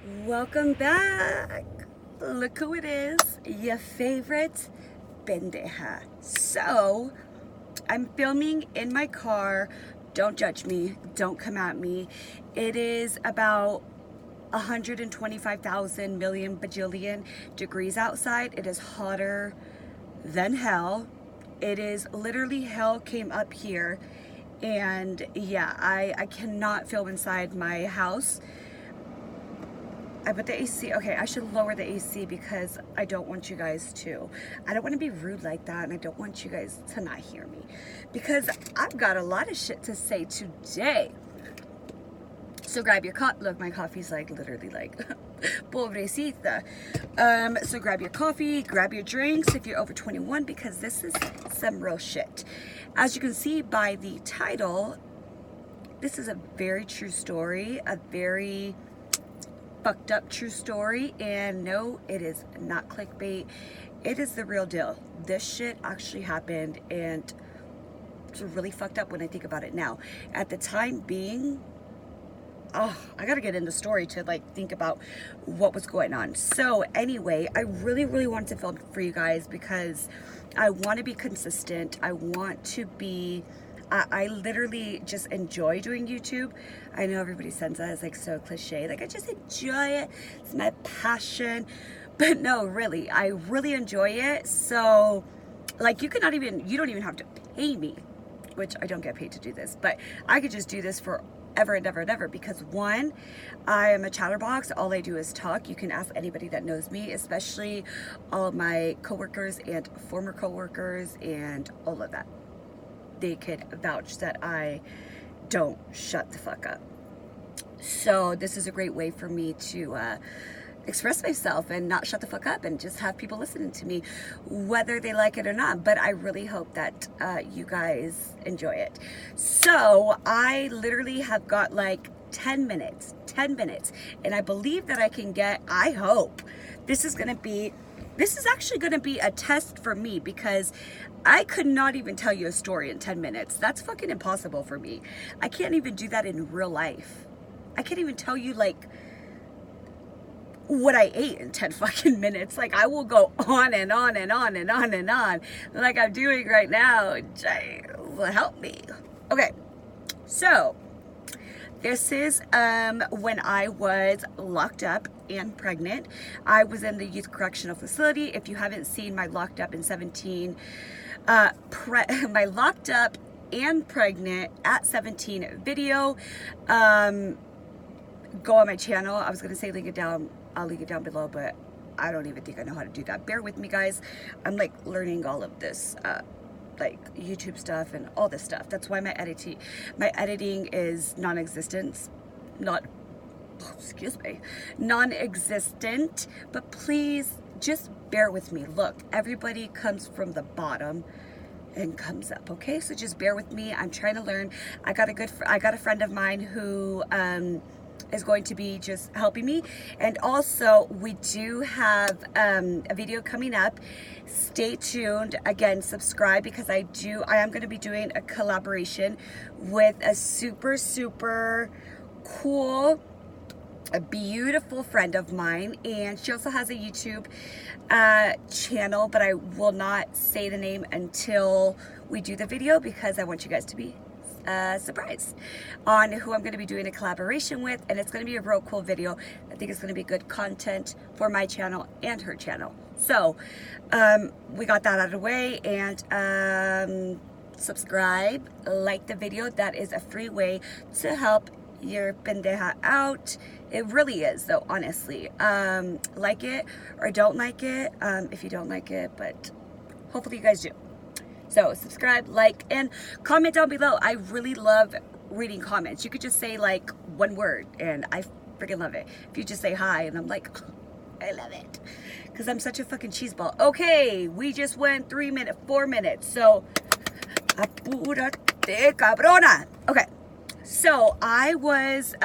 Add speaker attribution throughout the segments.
Speaker 1: Welcome back. Look who it is, your favorite pendeja. So, I'm filming in my car. Don't judge me. Don't come at me. It is about 125,000 million bajillion degrees outside. It is hotter than hell. It is literally hell came up here. And yeah, I cannot film inside my house. I put the AC, okay, I should lower the AC because I don't want you guys to. I don't want to be rude like that, and I don't want you guys to not hear me because I've got a lot of shit to say today. So grab your coffee. Look, my coffee's like literally like pobrecita. So grab your coffee, grab your drinks if you're over 21 because this is some real shit. As you can see by the title, this is a very true story, a very fucked up true story, and no, it is not clickbait. It is the real deal. This shit actually happened, and it's really fucked up when I think about it now. At the time being, oh, I gotta get in the story to like think about what was going on. So anyway, I really wanted to film for you guys because I want to be consistent. I want to be I literally just enjoy doing YouTube. I know everybody says that, it's like so cliche. Like I just enjoy it. It's my passion. But no, really, I really enjoy it. So like you don't even have to pay me, which I don't get paid to do this, but I could just do this for ever and ever and ever because one, I am a chatterbox. All I do is talk. You can ask anybody that knows me, especially all of my coworkers and former coworkers and all of that. They could vouch that I don't shut the fuck up. So this is a great way for me to express myself and not shut the fuck up and just have people listening to me, whether they like it or not. But I really hope that you guys enjoy it. So I literally have got like 10 minutes, and I believe that I can get, I hope, this is actually going to be a test for me because I could not even tell you a story in 10 minutes. That's fucking impossible for me. I can't even do that in real life. I can't even tell you like what I ate in 10 fucking minutes. Like I will go on and on and on and on and on like I'm doing right now. Help me. Okay, so this is when I was locked up and pregnant. I was in the youth correctional facility. If you haven't seen my locked up in 17, my locked up and pregnant at 17 video, go on my channel. I was gonna say link it down. I'll link it down below, but I don't even think I know how to do that. Bear with me, guys. I'm like learning all of this. Like YouTube stuff and all this stuff. That's why my editing is non-existent, non-existent, but please just bear with me. Look, everybody comes from the bottom and comes up, okay? So just bear with me. I'm trying to learn. I got a friend of mine who is going to be just helping me, and also we do have a video coming up. Stay tuned. Again, subscribe because I am going to be doing a collaboration with a super cool, a beautiful friend of mine, and she also has a YouTube channel, but I will not say the name until we do the video because I want you guys to be surprised on who I'm going to be doing a collaboration with, and it's going to be a real cool video. I think it's going to be good content for my channel and her channel. So we got that out of the way, and subscribe, like the video. That is a free way to help your pendeja out. It really is, though, honestly. Like it or don't like it, if you don't like it, but hopefully you guys do. So subscribe, like, and comment down below. I really love reading comments. You could just say like one word and I freaking love it. If you just say hi and I'm like, I love it. Because I'm such a fucking cheeseball. Okay, we just went 4 minutes. So, apúrate, cabrona. Okay, so I was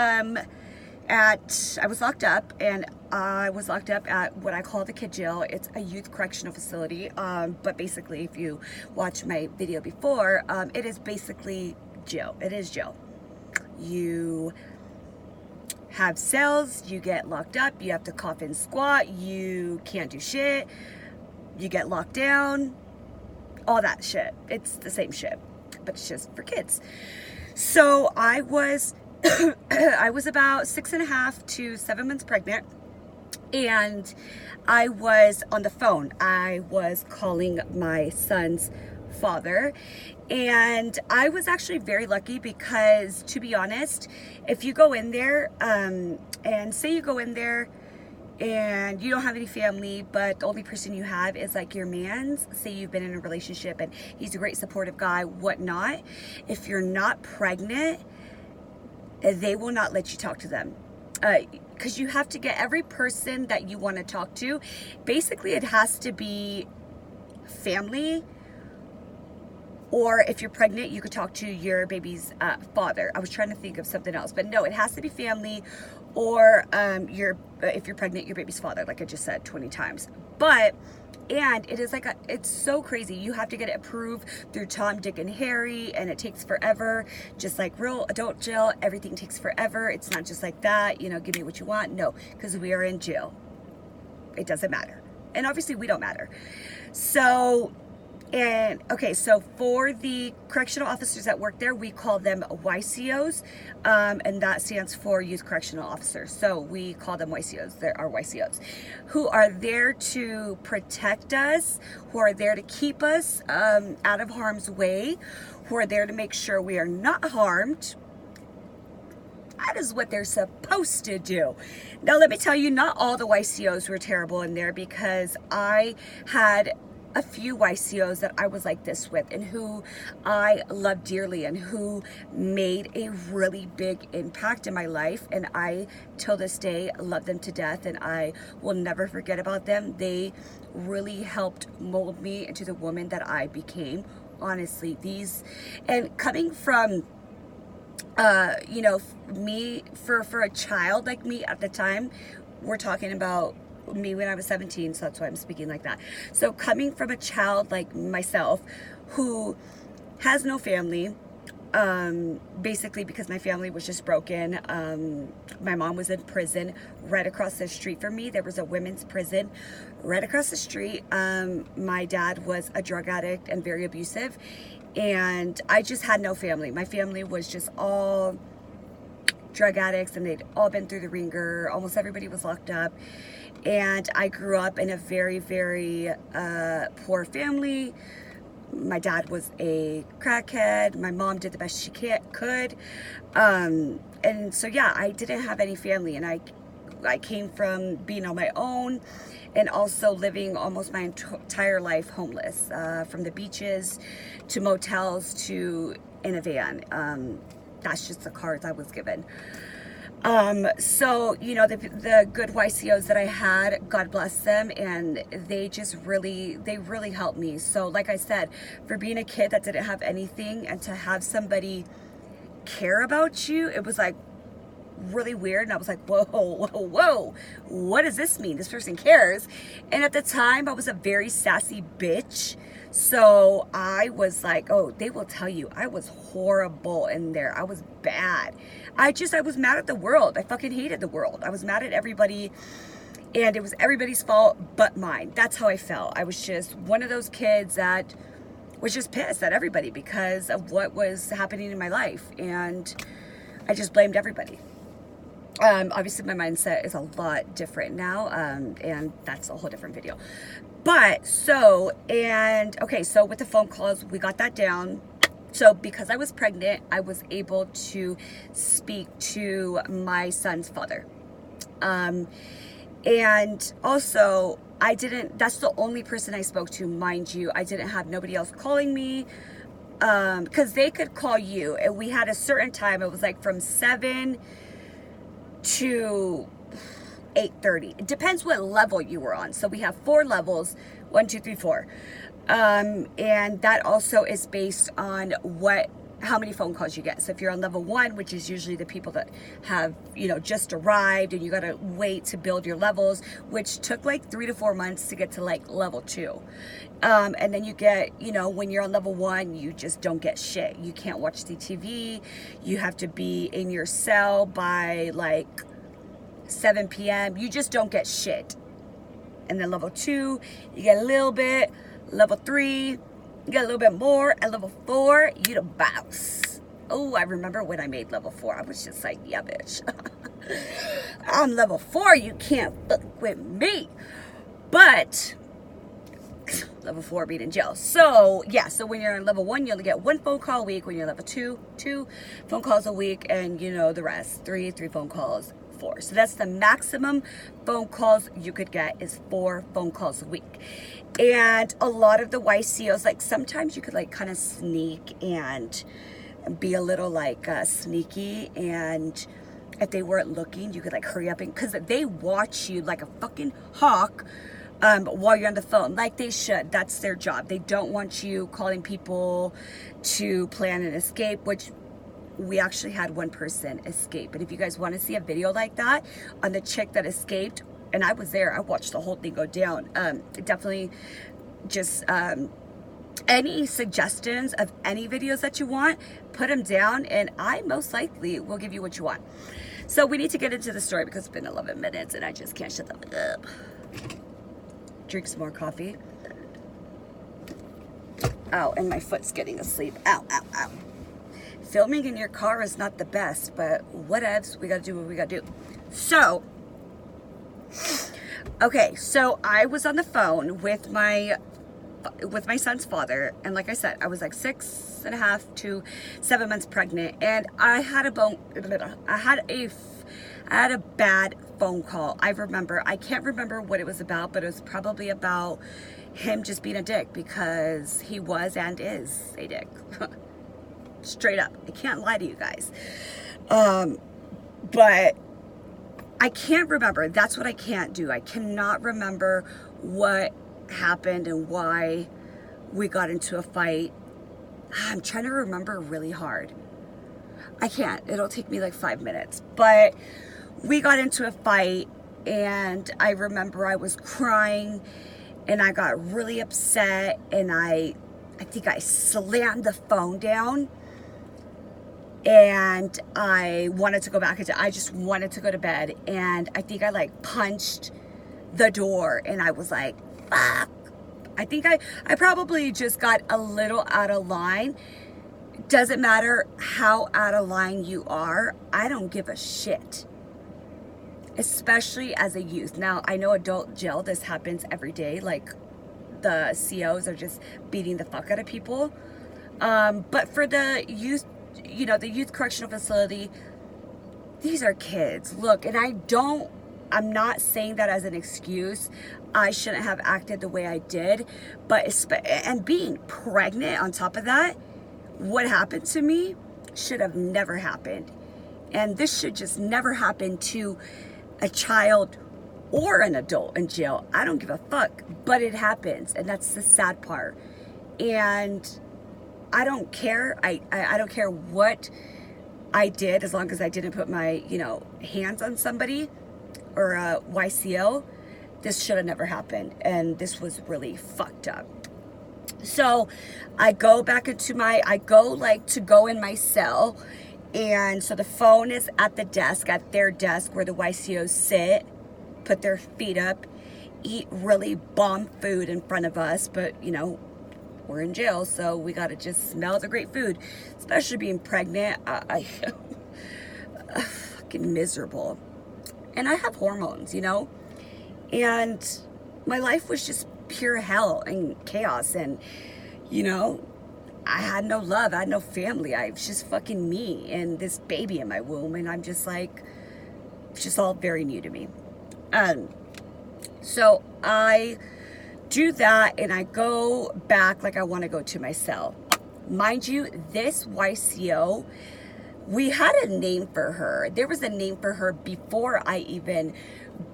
Speaker 1: locked up, and I was locked up at what I call the kid jail. It's a youth correctional facility, but basically if you watch my video before, it is basically jail. It is jail. You have cells, you get locked up, you have to cough and squat, you can't do shit, you get locked down, all that shit. It's the same shit, but it's just for kids. So I was I was about 6.5 to 7 months pregnant, and I was on the phone. I was calling my son's father, and I was actually very lucky because, to be honest, if you go in there and say you go in there and you don't have any family, but the only person you have is like your man's, say you've been in a relationship and he's a great supportive guy, whatnot, if you're not pregnant, they will not let you talk to them. Because you have to get every person that you want to talk to. Basically, it has to be family, or if you're pregnant, you could talk to your baby's father. I was trying to think of something else, but no, it has to be family, or if you're pregnant, your baby's father, like I just said 20 times. But, and it is like, it's so crazy. You have to get it approved through Tom, Dick, and Harry, and it takes forever. Just like real adult jail, everything takes forever. It's not just like that, you know, give me what you want. No, because we are in jail. It doesn't matter. And obviously we don't matter. So, and okay, so for the correctional officers that work there, we call them YCOs, and that stands for Youth Correctional Officers. So we call them YCOs. They're our YCOs, who are there to protect us, who are there to keep us out of harm's way, who are there to make sure we are not harmed. That is what they're supposed to do. Now, let me tell you, not all the YCOs were terrible in there, because I had a few YCOs that I was like this with, and who I love dearly, and who made a really big impact in my life, and I till this day love them to death, and I will never forget about them. They really helped mold me into the woman that I became. Honestly, and coming from you know, me, for a child like me at the time, we're talking about me when I was 17, so that's why I'm speaking like that. So coming from a child like myself who has no family, basically because my family was just broken. My mom was in prison right across the street from me. There was a women's prison right across the street. My dad was a drug addict and very abusive, and I just had no family. My family was just all drug addicts, and they'd all been through the ringer. Almost everybody was locked up. And I grew up in a very, very poor family. My dad was a crackhead. My mom did the best she could. And so, yeah, I didn't have any family. And I came from being on my own, and also living almost my entire life homeless, from the beaches to motels to in a van. That's just the cards I was given. So, you know, the good YCOs that I had, God bless them, and they really helped me. So, like I said, for being a kid that didn't have anything, and to have somebody care about you, it was like really weird. And I was like, whoa, whoa, whoa, what does this mean? This person cares. And at the time, I was a very sassy bitch. So I was like, oh, they will tell you I was horrible in there. I was bad. I was mad at the world. I fucking hated the world. I was mad at everybody, and it was everybody's fault but mine. That's how I felt. I was just one of those kids that was just pissed at everybody because of what was happening in my life, and I just blamed everybody. Obviously my mindset is a lot different now, and that's a whole different video. But so with the phone calls, we got that down. So because I was pregnant, I was able to speak to my son's father. And also that's the only person I spoke to, mind you. I didn't have nobody else calling me, because they could call you, and we had a certain time. It was like from 7 to 8:30. It depends what level you were on. So we have 4 levels, 1, 2, 3, 4. And that also is based on how many phone calls you get. So if you're on level 1, which is usually the people that have, you know, just arrived, and you got to wait to build your levels, which took like 3 to 4 months to get to like level 2. And then you get, you know, when you're on level 1, you just don't get shit. You can't watch the TV. You have to be in your cell by like 7 p.m., you just don't get shit. And then level 2, you get a little bit. Level 3, you get a little bit more. At level 4, you the boss. Oh, I remember when I made level 4. I was just like, yeah, bitch. I'm level 4, you can't fuck with me. But level 4 being in jail. So yeah, so when you're in level 1, you only get 1 phone call a week. When you're level 2, 2 phone calls a week, and you know the rest, 3 phone calls, 4. So that's the maximum phone calls you could get, is 4 phone calls a week. And a lot of the YCOs, like sometimes you could like kind of sneak and be a little like sneaky, and if they weren't looking, you could like hurry up, and because they watch you like a fucking hawk while you're on the phone, like they should. That's their job. They don't want you calling people to plan an escape, which we actually had one person escape. But if you guys want to see a video like that on the chick that escaped, and I was there, I watched the whole thing go down. Definitely just any suggestions of any videos that you want, put them down, and I most likely will give you what you want. So we need to get into the story because it's been 11 minutes and I just can't shut them up. Drink some more coffee. Ow, and my foot's getting asleep. Ow, ow, ow. Filming in your car is not the best, but whatevs, we gotta do what we gotta do. So, okay, so I was on the phone with my son's father, and like I said, I was like 6.5 to 7 months pregnant, and I had a bad phone call. I can't remember what it was about, but it was probably about him just being a dick, because he was and is a dick. Straight up. I can't lie to you guys. But I can't remember. That's what I can't do. I cannot remember what happened and why we got into a fight. I'm trying to remember really hard. I can't. It'll take me like 5 minutes. But we got into a fight, and I remember I was crying, and I got really upset, and I think I slammed the phone down, and I wanted to go back into, I just wanted to go to bed, and I think I like punched the door, and I was like, fuck. I think I probably just got a little out of line. Doesn't matter how out of line you are, I don't give a shit. Especially as a youth. Now, I know adult jail, this happens every day. Like, the COs are just beating the fuck out of people. But for the youth, you know, the youth correctional facility, these are kids. Look, and I'm not saying that as an excuse. I shouldn't have acted the way I did. And being pregnant on top of that, what happened to me should have never happened. And this should just never happen to a child or an adult in jail. I don't give a fuck, but it happens, and that's the sad part. And I don't care. I don't care what I did, as long as I didn't put my, hands on somebody or a YCO. This should have never happened, and this was really fucked up. So I go back into I go in my cell, and so the phone is at the desk, at their desk where the YCOs sit, put their feet up, eat really bomb food in front of us, but we're in jail, so we gotta just smell the great food, especially being pregnant. I fucking miserable. And I have hormones, and my life was just pure hell and chaos, and I had no love, I had no family. I was just fucking me and this baby in my womb, and I'm just like, it's just all very new to me. So I do that, and I go back like I want to go to my cell. Mind you, this YCO, we had a name for her. There was a name for her before I even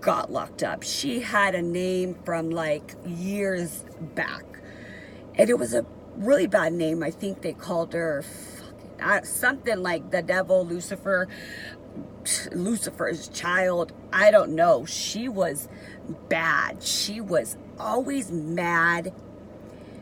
Speaker 1: got locked up. She had a name from like years back, and it was a really bad name. I think they called her something like the devil, Lucifer's child. I don't know. She was bad. She was always mad.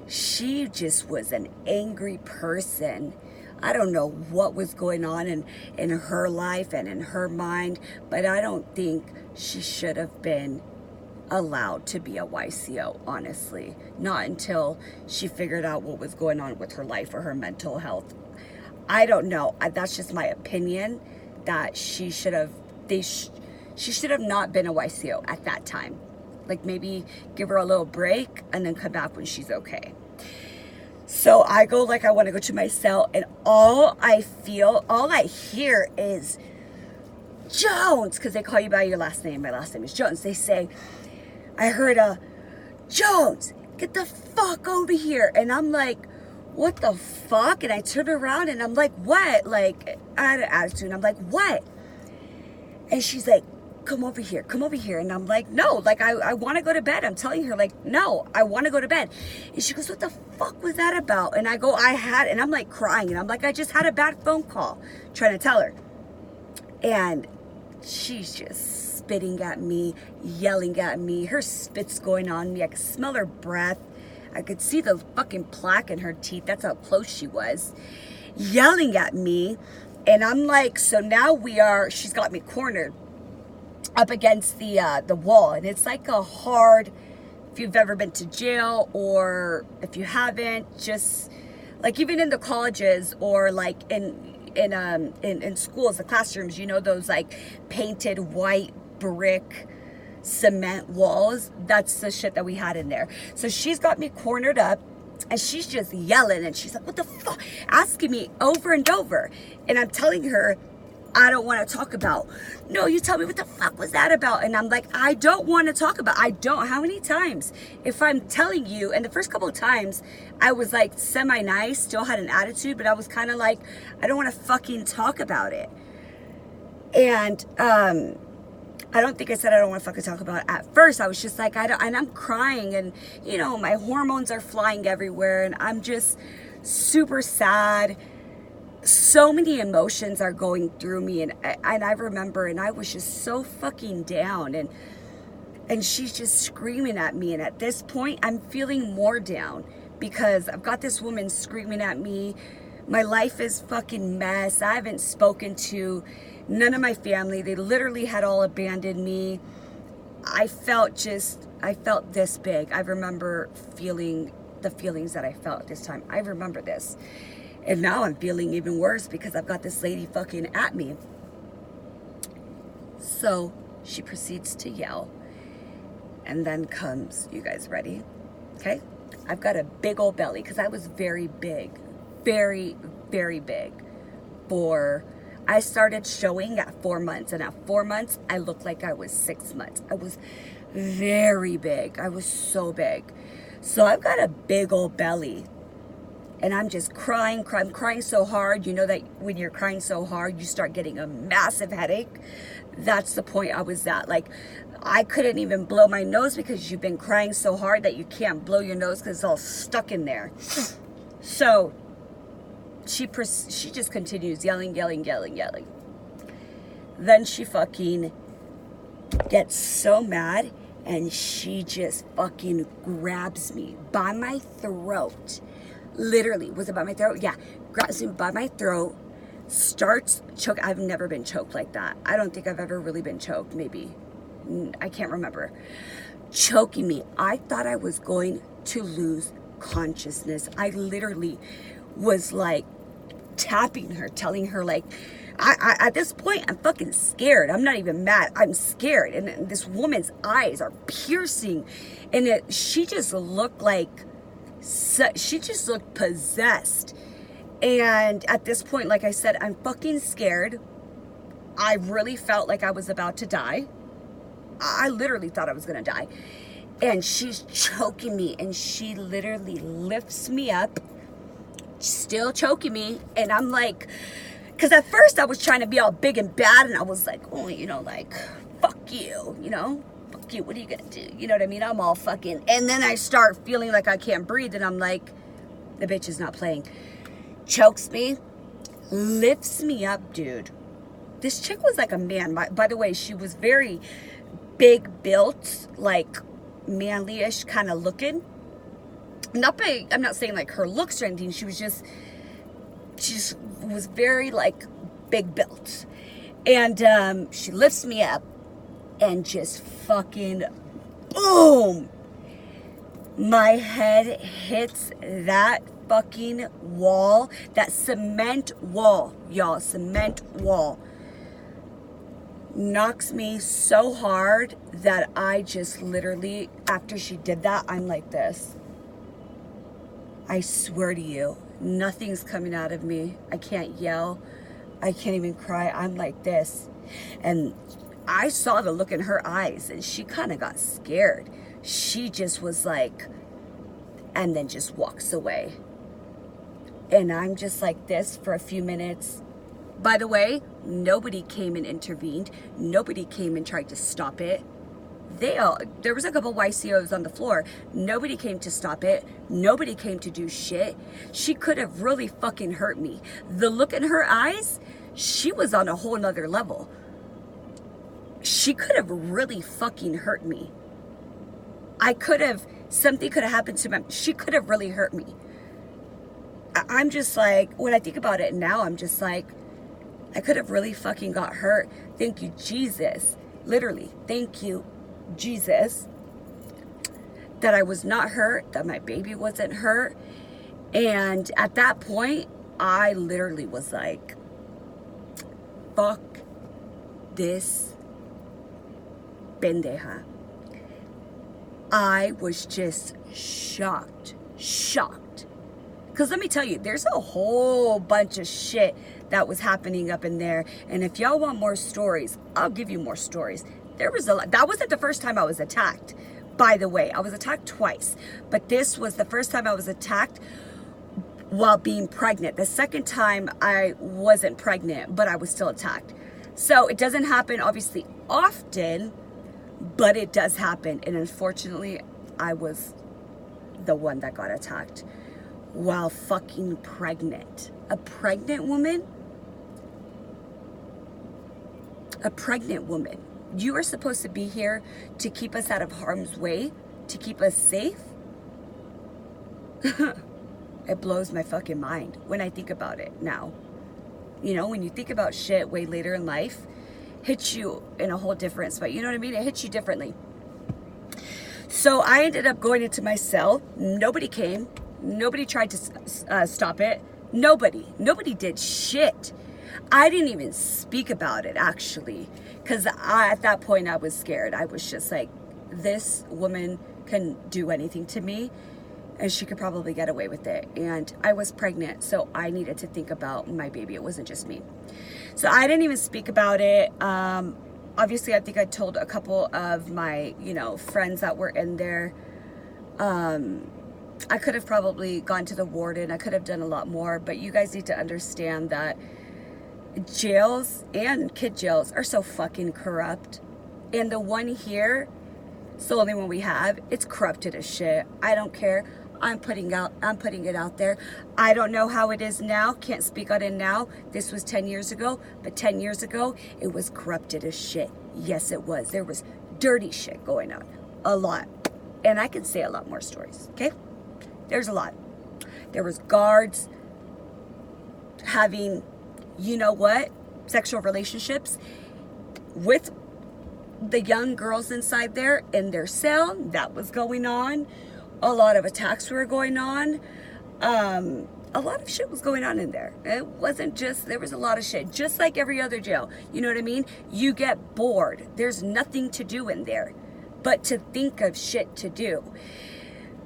Speaker 1: She just was an angry person. I don't know what was going on in her life and in her mind, but I don't think she should have been allowed to be a YCO, honestly. Not until she figured out what was going on with her life or her mental health. I don't know. That's just my opinion, that she should have, she should have not been a YCO at that time. Like, maybe give her a little break and then come back when she's okay. So I go, like, I want to go to my cell, and all I hear is Jones, because they call you by your last name. My last name is Jones. They say, I heard Jones, get the fuck over here. And I'm like, what the fuck? And I turn around and I'm like, what? Like, I had an attitude. And I'm like, what? And she's like, come over here. And I'm like, no, like, I want to go to bed. I'm telling her, like, no, I want to go to bed. And she goes, what the fuck was that about? And I go, and I'm like crying. And I'm like, I just had a bad phone call, trying to tell her. And she's just spitting at me, yelling at me. Her spit's going on me. I could smell her breath. I could see the fucking plaque in her teeth. That's how close she was. Yelling at me. And I'm like, so now she's got me cornered up against the wall. And it's like a hard, if you've ever been to jail or if you haven't, just like even in the colleges or like in schools, the classrooms, you know, those like painted white brick cement walls. That's the shit that we had in there. So she's got me cornered up and she's just yelling and she's like, what the fuck, asking me over and over. And I'm telling her, I don't want to talk about. No, you tell me, what the fuck was that about? And I'm like, I don't want to talk about. How many times? If I'm telling you, and the first couple of times I was like semi-nice, still had an attitude, but I was kind of like, I don't want to fucking talk about it. And I don't think I said I don't want to fucking talk about it at first. I was just like, and I'm crying and, you know, my hormones are flying everywhere and I'm just super sad. So many emotions are going through me, and I remember, and I was just so fucking down, and she's just screaming at me, and at this point I'm feeling more down because I've got this woman screaming at me. My life is fucking mess. I haven't spoken to none of my family. They literally had all abandoned me. I felt this big. I remember feeling the feelings that I felt at this time. I remember this. And now I'm feeling even worse because I've got this lady fucking at me. So she proceeds to yell. And then comes, you guys ready? Okay? I've got a big old belly because I was very big. Very, very big. I started showing at 4 months. And at 4 months, I looked like I was 6 months. I was very big. I was so big. So I've got a big old belly. And I'm just crying. I'm crying so hard. You know that when you're crying so hard, you start getting a massive headache. That's the point I was at. Like, I couldn't even blow my nose because you've been crying so hard that you can't blow your nose because it's all stuck in there. So she just continues yelling. Then she fucking gets so mad and she just fucking grabs me by my throat. Literally, was it by my throat? Yeah, grabs me by my throat, starts choke. I've never been choked like that. I don't think I've ever really been choked. Maybe, I can't remember. Choking me. I thought I was going to lose consciousness. I literally was like tapping her, telling her like, I at this point I'm fucking scared. I'm not even mad. I'm scared, and this woman's eyes are piercing, and she just looked like. So she just looked possessed. And at this point, like I said, I'm fucking scared. I really felt like I was about to die. I literally thought I was gonna die. And she's choking me, and she literally lifts me up, still choking me. And I'm like, because at first I was trying to be all big and bad, and I was like, oh, you know, like, fuck you, you know? You, what are you gonna do? You know what I mean? I'm all fucking, and then I start feeling like I can't breathe, and I'm like, the bitch is not playing. Chokes me, lifts me up, dude. This chick was like a man. By the way, she was very big built, like manly-ish kind of looking. Not big. I'm not saying like her looks or anything. She just was very like big built, and she lifts me up. and just fucking boom. My head hits that fucking wall, that cement wall, y'all, cement wall. Knocks me so hard that I just literally, after she did that, I'm like this. I swear to you, nothing's coming out of me. I can't yell. I can't even cry. I'm like this. And I saw the look in her eyes, and she kind of got scared. She just was like, and then just walks away. And I'm just like this for a few minutes. By the way, nobody came and intervened. Nobody came and tried to stop it. There was a couple YCOs on the floor. Nobody came to stop it. Nobody came to do shit. She could have really fucking hurt me. The look in her eyes, she was on a whole nother level. She could have really fucking hurt me. Something could have happened to me. She could have really hurt me. I'm just like, when I think about it now, I'm just like, I could have really fucking got hurt. Thank you, Jesus. Literally, thank you, Jesus, that I was not hurt, that my baby wasn't hurt. And at that point, I literally was like, fuck this pendeja. I was just shocked. Because let me tell you, there's a whole bunch of shit that was happening up in there. And if y'all want more stories, I'll give you more stories. There was a lot. That wasn't the first time I was attacked, by the way. I was attacked twice. But this was the first time I was attacked while being pregnant. The second time I wasn't pregnant, but I was still attacked. So it doesn't happen, obviously, often, but it does happen. And unfortunately, I was the one that got attacked while fucking pregnant. A pregnant woman? A pregnant woman. You are supposed to be here to keep us out of harm's way, to keep us safe. It blows my fucking mind when I think about it now. You know, when you think about shit way later in life, hits you in a whole different spot. You know what I mean? It hits you differently. So I ended up going into my cell. Nobody came. Nobody tried to stop it. Nobody did shit. I didn't even speak about it, actually, because at that point I was scared. I was just like, this woman can do anything to me, and she could probably get away with it. And I was pregnant, so I needed to think about my baby. It wasn't just me. So I didn't even speak about it. Obviously, I think I told a couple of my, friends that were in there. I could have probably gone to the warden. I could have done a lot more, but you guys need to understand that jails and kid jails are so fucking corrupt. And the one here, it's the only one we have, it's corrupted as shit. I don't care. I'm putting it out there. I don't know how it is now. Can't speak on it now. This was 10 years ago, but 10 years ago, it was corrupted as shit. Yes, it was. There was dirty shit going on. A lot. And I can say a lot more stories, okay? There's a lot. There was guards having, sexual relationships with the young girls inside there in their cell. That was going on. A lot of attacks were going on. A lot of shit was going on in there. It wasn't just, there was a lot of shit, just like every other jail. You know what I mean? You get bored. There's nothing to do in there but to think of shit to do.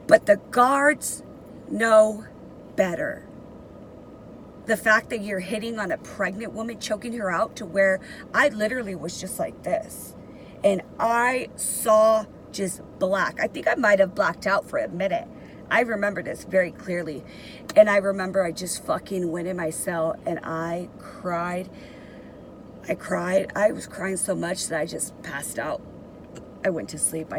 Speaker 1: But the guards know better. The fact that you're hitting on a pregnant woman, choking her out to where I literally was just like this. And I saw just black. I think I might have blacked out for a minute. I remember this very clearly. And I remember I just fucking went in my cell and I cried. I was crying so much that I just passed out. I went to sleep.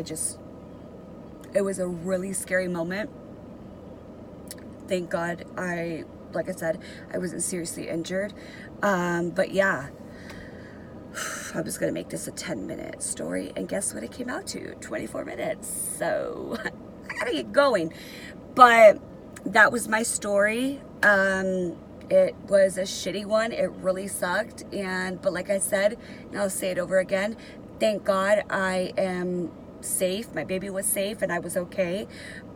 Speaker 1: It was a really scary moment. Thank God like I said, I wasn't seriously injured. But yeah, I was going to make this a 10-minute story. And guess what it came out to? 24 minutes. So I got to get going. But that was my story. It was a shitty one. It really sucked. But like I said, and I'll say it over again, Thank God I am safe. My baby was safe and I was okay.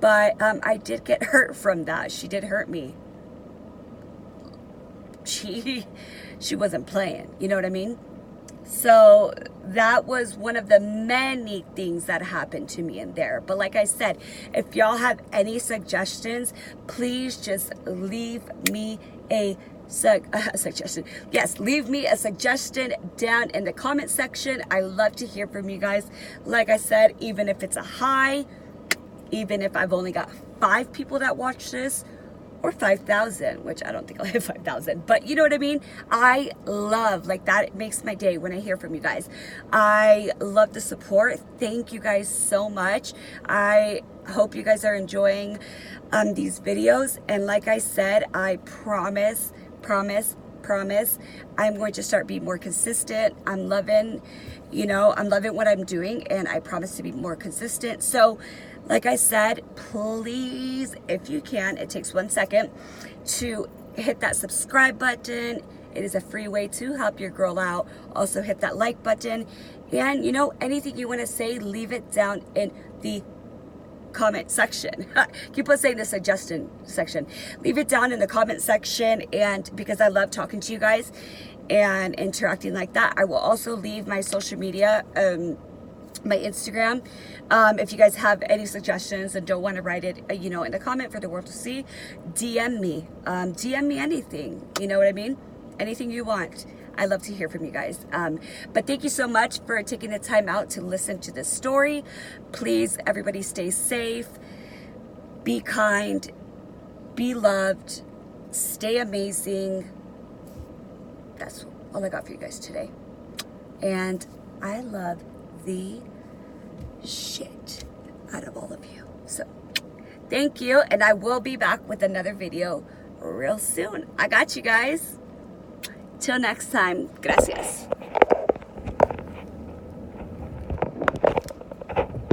Speaker 1: But I did get hurt from that. She did hurt me. She wasn't playing. You know what I mean? So that was one of the many things that happened to me in there. But like I said, if y'all have any suggestions, please just leave me a suggestion. Yes, leave me a suggestion down in the comment section. I love to hear from you guys. Like I said, even if it's a hi, even if I've only got 5 people that watch this, or 5,000, which I don't think I'll hit 5,000, but you know what I mean? I love, like, that it makes my day when I hear from you guys. I love the support. Thank you guys so much. I hope you guys are enjoying these videos. And like I said, I promise, I'm going to start being more consistent. I'm loving, you know, I'm loving what I'm doing, and I promise to be more consistent. So like I said, please, if you can, it takes 1 second to hit that subscribe button. It is a free way to help your girl out. Also hit that like button, and you know, anything you want to say, leave it down in the comment section. Keep on saying the suggestion section. Leave it down in the comment section, and because I love talking to you guys and interacting like that, I will also leave my social media, my Instagram. If you guys have any suggestions and don't want to write it, you know, in the comment for the world to see, DM me. DM me anything. You know what I mean? Anything you want. I love to hear from you guys. But thank you so much for taking the time out to listen to this story. Please, everybody, stay safe. Be kind. Be loved. Stay amazing. That's all I got for you guys today. And I love the shit out of all of you. So thank you, and I will be back with another video real soon. I got you guys. Till next time. Gracias.